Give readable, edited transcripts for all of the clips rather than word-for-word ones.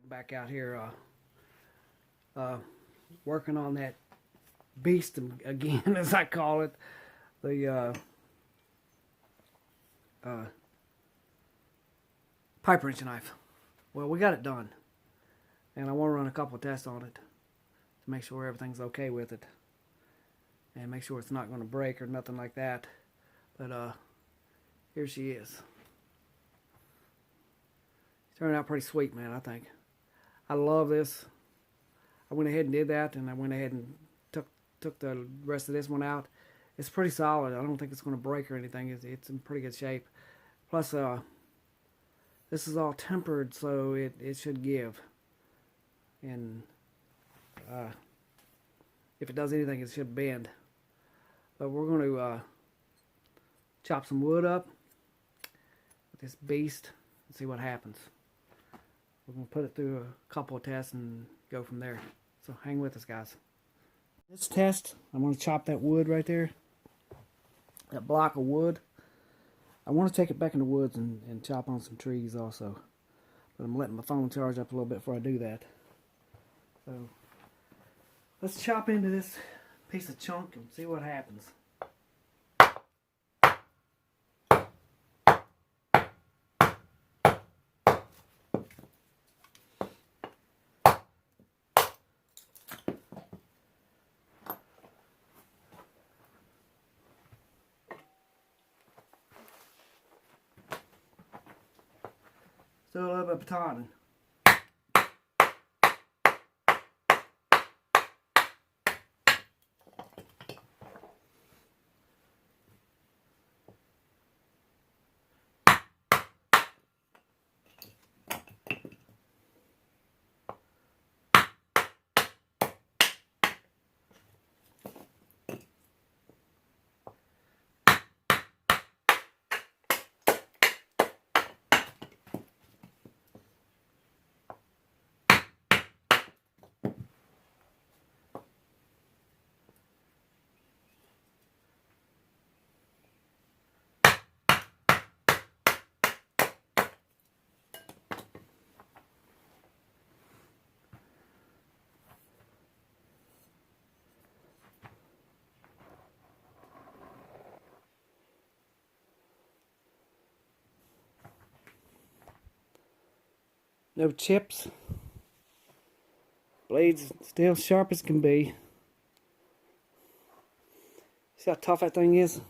Back out here working on that beast again, as I call it, the pipe wrench knife. Well, we got it done, and I want to run a couple of tests on it to make sure everything's okay with it, and make sure it's not going to break or nothing like that. But here she is. Turned out pretty sweet, man, I think. I love this. I went ahead and did that, and I went ahead and took the rest of this one out. It's pretty solid. I don't think it's going to break or anything. It's in pretty good shape. Plus, this is all tempered, so it should give. And if it does anything, it should bend. But we're going to chop some wood up with this beast and see what happens. We're going to put it through a couple of tests and go from there. So hang with us, guys. This test, I'm going to chop that wood right there. That block of wood. I want to take it back in the woods and chop on some trees also. But I'm letting my phone charge up a little bit before I do that. So let's chop into this piece of chunk and see what happens. Still a little bit of batoning. No chips. Blades still sharp as can be. See how tough that thing is?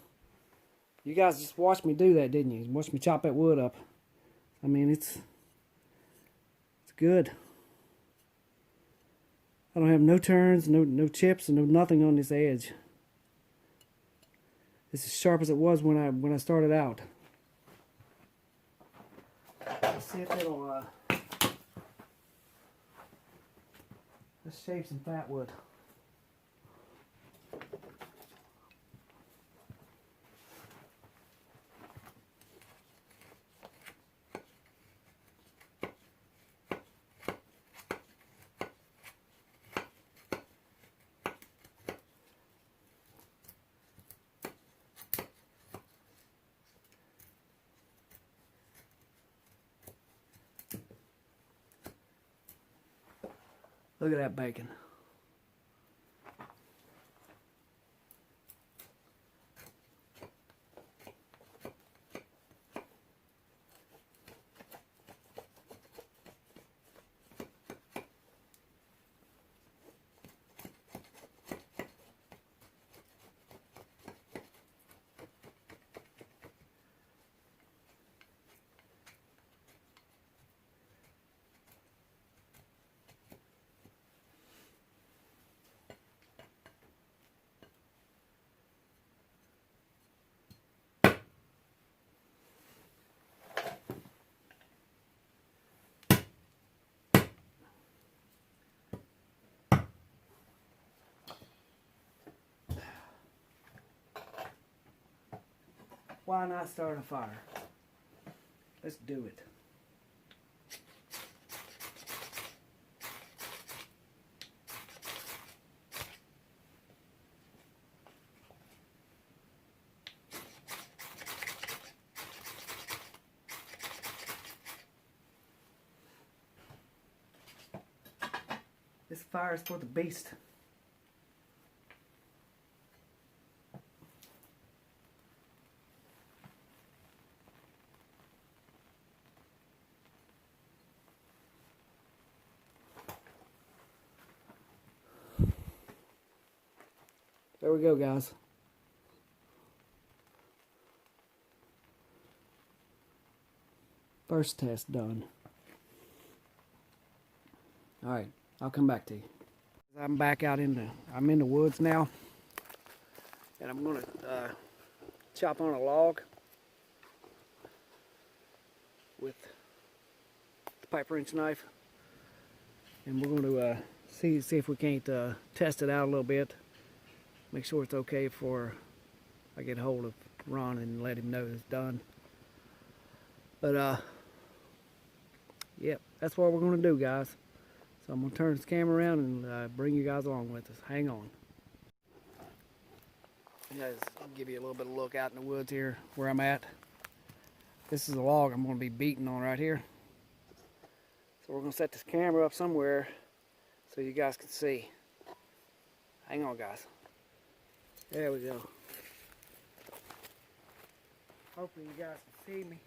You guys just watched me do that, didn't you? Watch me chop that wood up. I mean, it's good. I don't have no turns, no chips, and no nothing on this edge. It's as sharp as it was when I started out. Let's see if it'll let's shave some fat wood. Look at that bacon. Why not start a fire? Let's do it. This fire is for the beast. There we go, guys. First test done. Alright, I'll come back to you. I'm back out I'm in the woods now. And I'm gonna chop on a log with the pipe wrench knife. And we're gonna see if we can't test it out a little bit. Make sure it's okay before I get a hold of Ron and let him know it's done. But yep, that's what we're gonna do, guys. So I'm gonna turn this camera around and bring you guys along with us. Hang on. Guys, I'll give you a little bit of a look out in the woods here where I'm at. This is a log I'm gonna be beating on right here. So we're gonna set this camera up somewhere so you guys can see. Hang on, guys. There we go. Hopefully you guys can see me.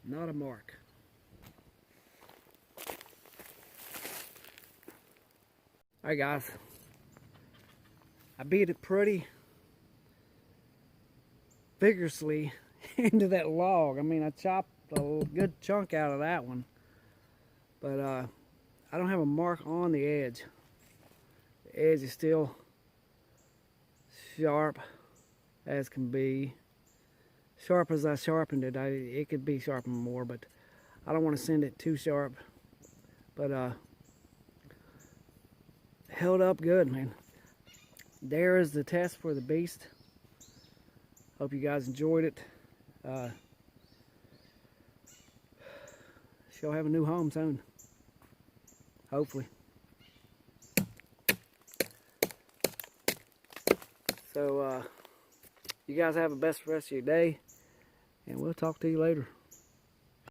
Not a mark. Alright, guys. I beat it pretty vigorously into that log. I mean, I chopped a good chunk out of that one. But I don't have a mark on the edge. The edge is still sharp as can be. Sharp as I sharpened it, it could be sharpened more, but I don't want to send it too sharp. But held up good, man. There is the test for the beast. Hope you guys enjoyed it. She'll have a new home soon, hopefully. So you guys have the best rest of your day, and we'll talk to you later.